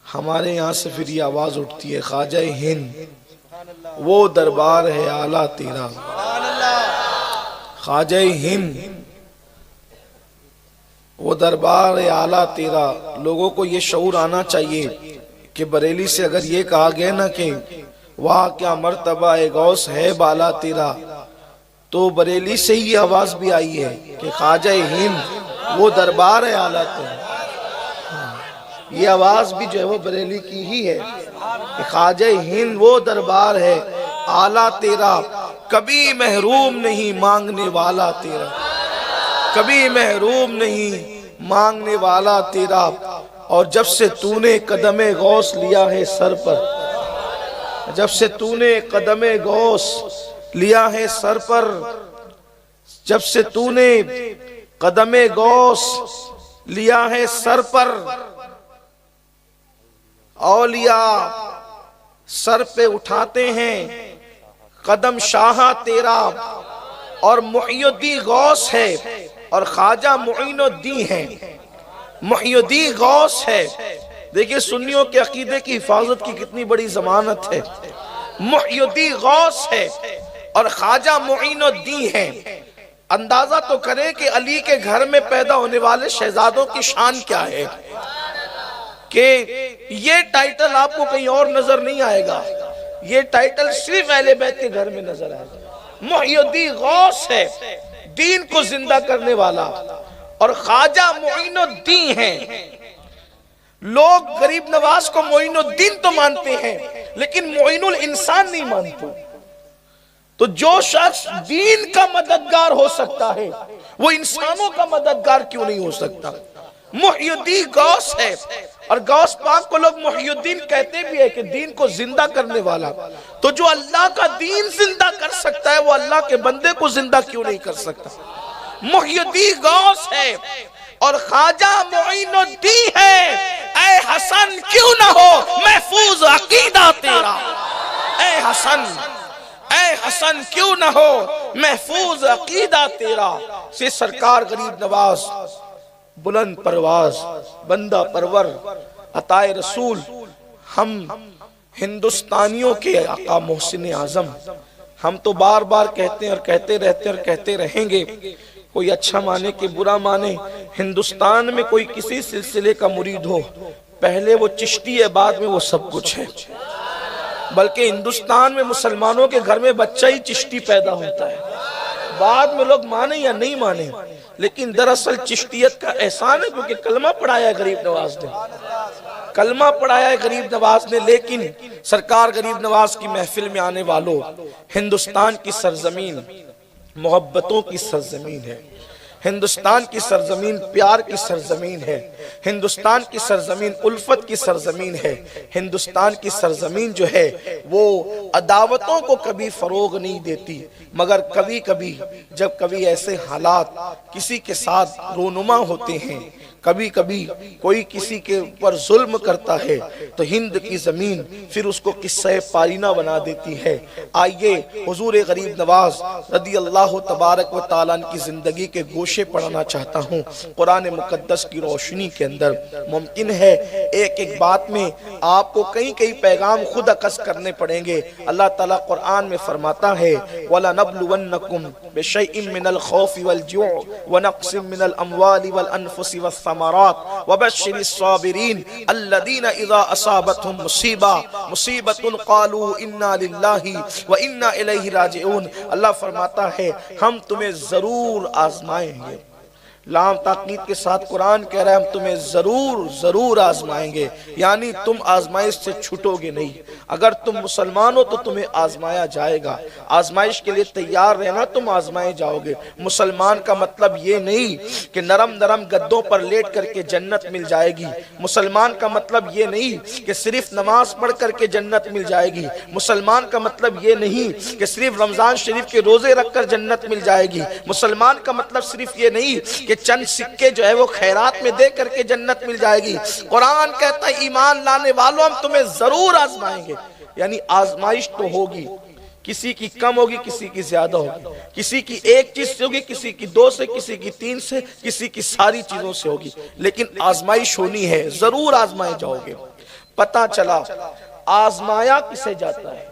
हमारे यहाँ से फिर ये आवाज उठती है, ख्वाजा हिंद वो दरबार है आला तेरा। ख्वाजा हिंद वो दरबार है आला तेरा। लोगों को ये शऊर आना चाहिए कि बरेली से अगर ये कहा गया ना कि वाह क्या मर्तबा ए गौस है बाला तेरा, तो बरेली से ही आवाज भी आई है कि ख्वाजा हिंद वो दरबार है आला तेरा। ये आवाज भी जो है वो बरेली की ही है कि ख्वाजा हिंद वो दरबार है आला तेरा, कभी महरूम नहीं मांगने वाला तेरा, कभी महरूम नहीं मांगने वाला तेरा। और जब से तूने कदमे गौस लिया है सर पर, जब से तूने कदमे गौस लिया है सर पर, जब से तूने कदमे गौस लिया है सर पर, औलिया सर पे उठाते हैं कदम शाह तेरा। और मुहीउद्दीन गौस है और ख्वाजा मुईनुद्दीन है, मुहीउद्दीन गौस है। देखिए सुन्नियों के अकीदे की हिफाजत की कितनी बड़ी जमानत है। मुहीउद्दीन गौस है और ख्वाजा मुईनुद्दीन है। अंदाजा तो करें कि अली के घर में पैदा होने वाले शहजादों की शान क्या है, कि ये टाइटल आपको कहीं और नजर नहीं आएगा, ये टाइटल सिर्फ अहले बैत के घर में नजर आएगा। मुहीउद्दीन गौस है, दीन को जिंदा करने वाला, और ख्वाजा मुईनुद्दीन है। लोग गरीब नवाज को मुईनुद्दीन तो मानते हैं लेकिन मुईनुल इंसान नहीं मानते। तो जो शख्स दीन का मददगार हो सकता है वो इंसानों का मददगार क्यों नहीं हो सकता। मुहीउद्दीन गौस है और गौस पाक को लोग मुहीउद्दीन कहते भी है कि दीन को जिंदा करने वाला। तो जो अल्लाह का दीन जिंदा कर सकता है वो अल्लाह के बंदे को जिंदा क्यों नहीं कर सकता। मुहीउद्दीन गौस है और ख्वाजा मुईनुद्दीन है। ऐ हसन क्यों ना हो महफूज अकीदा तेरा, ऐ हसन, ऐ हसन क्यों ना हो महफूज अकीदा तेरा। से सरकार गरीब नवाज बुलंद परवाज बंदा परवर अताए रसूल, हम हिंदुस्तानियों के आका मोहसिन आजम, हम तो बार बार कहते हैं और कहते रहते और कहते रहेंगे, कोई अच्छा माने कि बुरा माने, हिंदुस्तान में कोई किसी सिलसिले का मुरीद हो पहले वो चिश्ती है, बाद में वो सब कुछ है। बल्कि हिंदुस्तान में मुसलमानों के घर में बच्चा ही चिश्ती पैदा होता है, बाद में लोग माने या नहीं माने, लेकिन दरअसल चिश्तियत का एहसान है क्योंकि कलमा पढ़ाया है गरीब नवाज ने, कलमा पढ़ाया है गरीब नवाज ने। लेकिन सरकार गरीब नवाज की महफिल में आने वालों, हिंदुस्तान की सरजमीन मोहब्बतों की सरजमीन है, हिंदुस्तान की सरजमीन प्यार की सरजमीन है, हिंदुस्तान की सरजमीन उल्फत की सरजमीन है। हिंदुस्तान की सरजमीन जो है वो अदावतों को कभी फरोग नहीं देती, मगर कभी कभी जब कभी ऐसे हालात किसी के साथ रोनुमा होते हैं, कभी कभी कोई किसी के ऊपर जुल्म करता है तो हिंद की जमीन फिर उसको किस्से पारीना बना देती है। आइए हुजूर गरीब नवाज रदी अल्लाह तबारक व तआला की जिंदगी के गोशे पढ़ना चाहता हूँ कुरान मुकद्दस की रोशनी के अंदर। मुमकिन है एक एक बात में आपको कई कई पैगाम खुद अकस करने पड़ेंगे। अल्लाह ताला कुरान में फरमाता है वला नब्लुवन्नकुम बिशैइन मिनल खौफि वल जू' व नक़्सिम मिनल अमवालि वल अनफुसि वस समारात वबश्शिरिस साबिरीन अल्लज़ीना इज़ा असाबतहुम मुसीबतुन क़ालू इन्ना लिल्लाहि व इन्ना इलैहि राजिऊन। अल्लाह फरमाता है हम तुम्हें जरूर आजमाएंगे। लाम ताकीद के साथ कुरान कह रहा है हम तुम्हें जरूर जरूर आजमाएंगे, यानी तुम आजमाइश से छूटोगे नहीं। अगर तुम मुसलमान हो तो तुम्हें आजमाया जाएगा, आजमाइश के लिए तैयार रहना, तुम आजमाए जाओगे। मुसलमान का मतलब ये नहीं कि नरम नरम गद्दों पर लेट करके जन्नत मिल जाएगी। मुसलमान का मतलब ये नहीं कि सिर्फ नमाज पढ़ करके जन्नत मिल जाएगी। मुसलमान का मतलब ये नहीं कि सिर्फ रमजान शरीफ के रोजे रखकर जन्नत मिल जाएगी। मुसलमान का मतलब सिर्फ ये नहीं कि चंद सिक्के जो है वो खैरात में दे करके जन्नत मिल जाएगी। कुरान कहता है ईमान लाने वालों हम तुम्हें जरूर आजमाएंगे, यानी आजमाइश तो होगी, किसी की कम होगी किसी की ज्यादा होगी, किसी की एक चीज से होगी किसी की दो से, किसी की तीन से, किसी की सारी चीजों से होगी, लेकिन आजमाइश होनी है, जरूर आजमाए जाओगे। पता चला आजमाया किसे जाता है,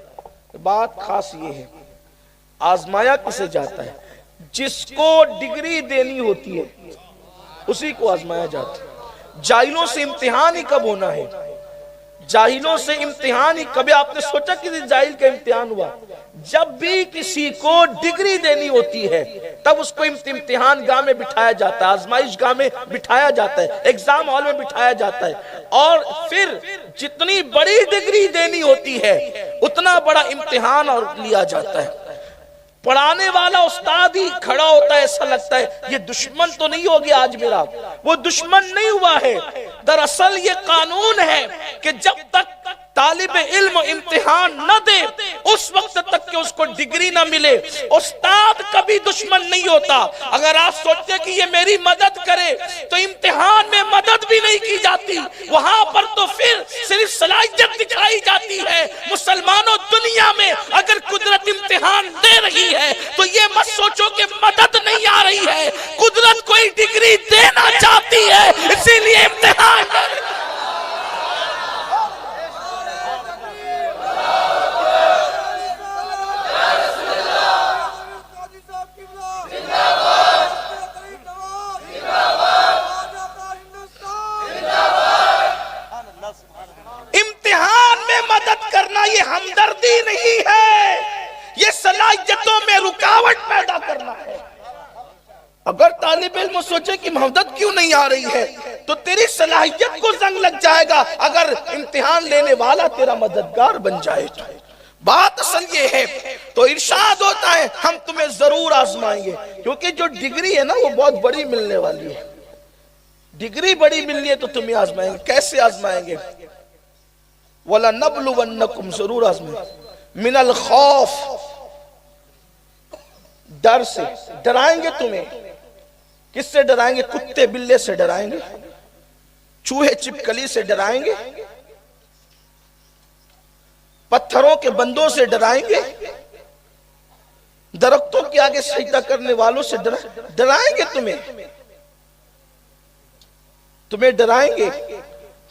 बात खास ये है, आजमाया किसे जाता है, जिसको डिग्री देनी होती है उसी को आजमाया जाता है। जाहिलों से इम्तिहान ही कब होना है, जाहिलों से इम्तिहान ही कभी आपने सोचा किसी जाहिल का इम्तिहान हुआ? जब भी किसी को डिग्री देनी होती है तब उसको इम्तिहान गाह में बिठाया जाता है, आजमाइश गाह में बिठाया जाता है, एग्जाम हॉल में बिठाया जाता है, और फिर जितनी बड़ी डिग्री देनी होती है उतना बड़ा इम्तिहान और लिया जाता है। पढ़ाने वाला उस्ताद ही खड़ा होता है, ऐसा लगता है ये दुश्मन तो नहीं हो गया आज मेरा, वो दुश्मन नहीं हुआ है। दरअसल ये कानून है कि जब तक तालिब इल्म इम्तिहान न दे उस वक्त तक कि उसको डिग्री न मिले, उस्ताद कभी दुश्मन नहीं होता। अगर आप सोचते हैं कि ये मेरी मदद करे तो इम्तिहान में मदद भी नहीं की जाती, वहां पर तो फिर सिर्फ सलाहियत दिखाई जाती है। मुसलमानों, दुनिया में अगर कुदरत इम्तिहान दे रही है तो ये मत सोचो कि मदद नहीं आ रही है, कुदरत कोई डिग्री देना चाहती है, इसीलिए इम्तिहान। इम्तिहान में मदद करना ये हमदर्दी नहीं है, ये सलाहियतों में रुकावट पैदा करना है। अगर तालिब इल्म सोचे कि मदद क्यों नहीं आ रही है तो तेरी सलाहियत को जंग लग जाएगा अगर इम्तिहान लेने वाला तेरा मददगार बन जाए तो। बात असल ये है, तो इरशाद होता है हम तुम्हें जरूर आजमाएंगे, क्योंकि जो डिग्री है ना वो बहुत बड़ी मिलने वाली है। डिग्री बड़ी मिलनी है तो तुम्हें आजमाएंगे। कैसे आजमाएंगे? वला नबलुवन्नकुम, जरूर आजमाएंगे, मिनल खौफ, डर से डराएंगे तुम्हें। किससे डराएंगे? कुत्ते बिल्ले से डराएंगे, चूहे छिपकली से डराएंगे, पत्थरों के बंदों से डराएंगे, दरख्तों के आगे सजदा करने वालों से डराएंगे तुम्हें डराएंगे।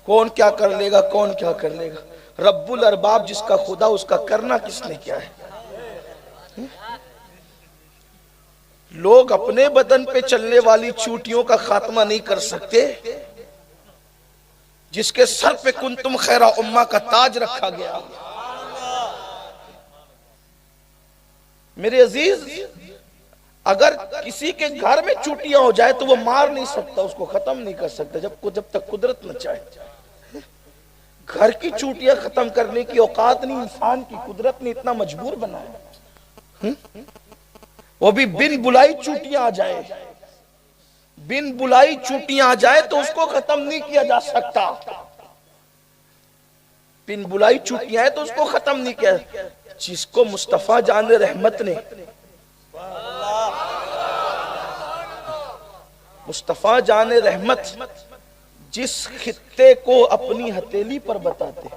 कौन क्या कर लेगा, कौन क्या कर लेगा? रब्बुल अरबाब जिसका खुदा, उसका करना किसने क्या है? लोग अपने बदन पे चलने वाली चूटियों का खात्मा नहीं कर सकते, जिसके सर पे कुंतुम खैरा उम्मा का ताज रखा गया। मेरे अजीज, अगर किसी के घर में चूटियां हो जाए तो वो मार नहीं सकता, उसको खत्म नहीं कर सकता जब तक कुदरत न चाहे। घर की चूटियां खत्म करने की औकात नहीं इंसान की, कुदरत ने इतना मजबूर बनाया। वो भी बिन बुलाई चूटियां आ जाए, बिन बुलाई चूटियां आ जाए तो उसको खत्म नहीं किया जा सकता। बिन बुलाई चूटियां है तो उसको खत्म नहीं किया। जिसको मुस्तफा जान रहमत ने, मुस्तफा जान रहमत जिस खित्ते को अपनी हथेली पर बताते,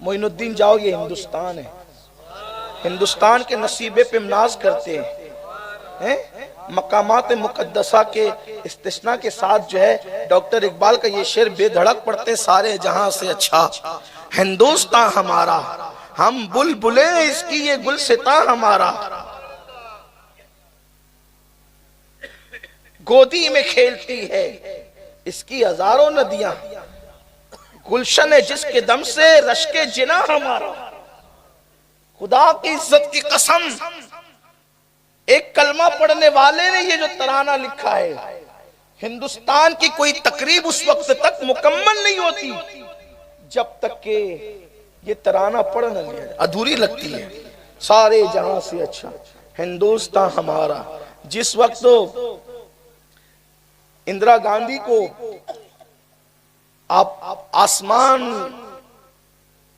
मोइनुद्दीन जाओ ये हिंदुस्तान है, हिंदुस्तान के नसीबे पे नाज करते हैं। मकामात मुकद्दसा के इस्तिस्ना के साथ जो है डॉक्टर इकबाल का ये शेर बेधड़क पढ़ते, सारे जहां से अच्छा हिंदुस्तान हमारा, हम बुलबुले इसकी ये गुलसिता हमारा। गोदी में खेलती है इसकी हजारों नदियां, गुलशन है जिसके दम से रश्के जिना हमारा। खुदा की इज्जत की कसम, एक कलमा पढ़ने वाले ने ये जो तराना लिखा है, हिंदुस्तान की कोई तकरीब उस वक्त तक मुकम्मल नहीं होती जब तक के ये तराना पढ़ न लिया, अधूरी लगती है। सारे जहां से अच्छा हिंदुस्तान हमारा। जिस वक्त इंदिरा गांधी को आप आसमान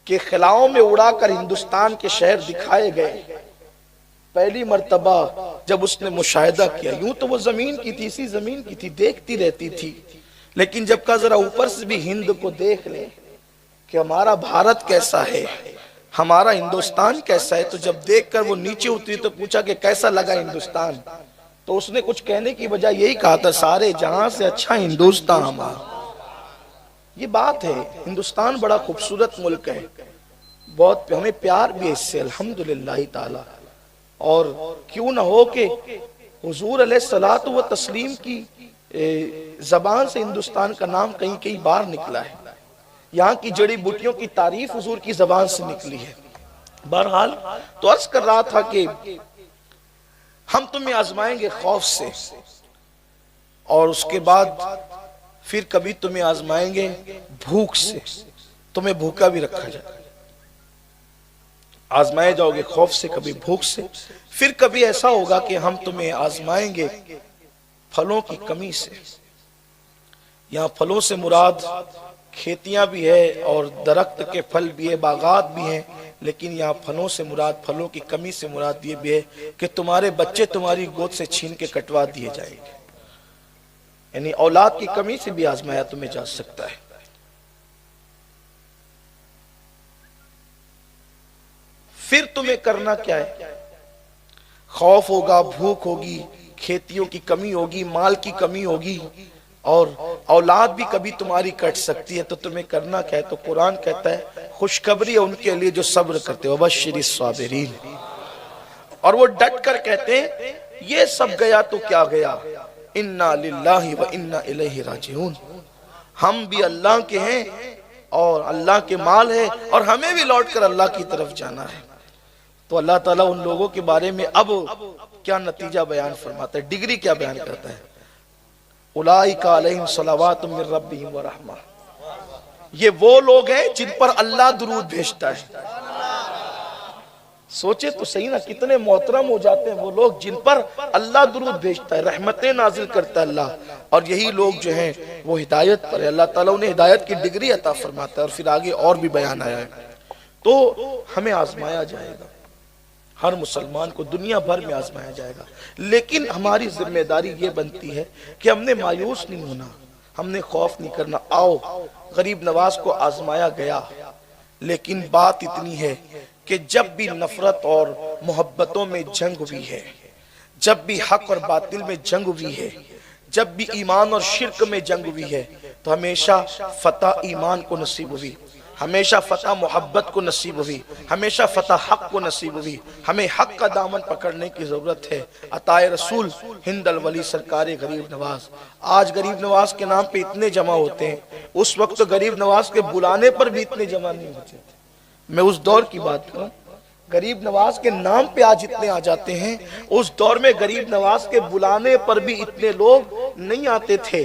के खिलाओं में उड़ाकर हिंदुस्तान के शहर दिखाए गए, पहली मर्तबा जब उसने मुशाहिदा किया, यूं तो वो जमीन की थी, इसी जमीन की थी, देखती रहती थी, लेकिन जब का जरा ऊपर से भी हिंद को देख ले कि हमारा भारत कैसा है, हमारा हिंदुस्तान कैसा है, तो जब देखकर वो नीचे उतरी तो पूछा कि कैसा लगा हिंदुस्तान, तो उसने कुछ कहने की बजाय यही कहा था, सारे जहां से अच्छा हिंदुस्तान हमारा। ये बात है। हिंदुस्तान बड़ा खूबसूरत मुल्क है, बहुत हमें प्यार भी है इससे अल्हम्दुलिल्लाह ताला। और क्यों ना हो कि हुजूर अलैहिस्सलातु व तस्लीम की जबान से हिंदुस्तान का नाम कहीं कहीं बार निकला है। यहाँ की जड़ी बूटियों की तारीफ हुजूर की जबान से निकली है। बहरहाल तो अर्ज कर रहा था कि हम तुम्हें आजमाएंगे खौफ से, और उसके बाद फिर कभी तुम्हें आजमाएंगे भूख से, तुम्हें भूखा भी रखा जाएगा। आजमाए जाओगे खौफ से, कभी भूख से, फिर कभी ऐसा होगा कि हम तुम्हें आजमाएंगे फलों की कमी से। यहाँ फलों से मुराद खेतियां भी है और दरख्त के फल भी है, बागात भी हैं, लेकिन यहाँ फलों से मुराद, फलों की कमी से मुराद ये भी है कि तुम्हारे बच्चे तुम्हारी गोद से छीन के कटवा दिए जाएंगे। यानी औलाद की कमी से भी आजमाया तुम्हें जा सकता है। फिर तुम्हें करना क्या है? खौफ होगा, भूख होगी, खेतियों की कमी होगी, माल की कमी होगी, और औलाद भी कभी तुम्हारी कट सकती है। तो तुम्हें करना क्या है? तो कुरान कहता है खुशखबरी है उनके लिए जो सब्र करते हो, बश्शिरिस साबिरीन। और वो डट कर कहते हैं ये सब गया तो क्या गया, इन्ना लिल्लाहि व इन्ना इलैहि राजिऊन। हम भी अल्लाह के हैं और अल्लाह के माल है, और हमें भी लौट कर अल्लाह की तरफ जाना है। तो अल्लाह ताला उन लोगों के बारे में अब क्या नतीजा बयान फरमाता है, डिग्री क्या बयान करता है? उलाइका अलैहिम सलावातुम मिर रब्बिहिम व रहमा। ये वो लोग हैं जिन पर अल्लाह दुरूद भेजता है। सोचे तो सही ना, कितने मोहतरम हो जाते हैं वो लोग जिन पर अल्लाह दुरूद भेजता है, रहमतें नाजिल करता है अल्लाह। और यही लोग जो हैं वो हिदायत पर है, अल्लाह ताला उन्हें हिदायत की डिग्री अता फरमाता है। और फिर आगे और भी बयान आया है। तो हमें आजमाया जाएगा, हर मुसलमान को दुनिया भर में आजमाया जाएगा, लेकिन हमारी जिम्मेदारी ये बनती है कि हमने मायूस नहीं होना, हमने खौफ नहीं करना। आओ, गरीब नवाज को आजमाया गया, लेकिन बात इतनी है कि जब भी नफरत और मोहब्बतों में जंग हुई है, जब भी हक और बातिल में जंग हुई है, जब भी ईमान और शिर्क में जंग हुई है, तो हमेशा फतह ईमान को नसीब हुई, हमेशा फतह मोहब्बत को नसीब हुई, हमेशा फतह हक को नसीब हुई। हमें हक का दामन पकड़ने की जरूरत है। अताए रसूल हिंद अल वली सरकार गरीब नवाज। आज गरीब नवाज के नाम पे इतने जमा होते हैं, उस वक्त तो गरीब नवाज के बुलाने पर भी इतने जमा नहीं होते थे। मैं उस दौर की बात करूं, गरीब नवाज के नाम पे आज इतने आ जाते हैं। उस दौर में गरीब नवाज के बुलाने पर भी इतने लोग नहीं आते थे।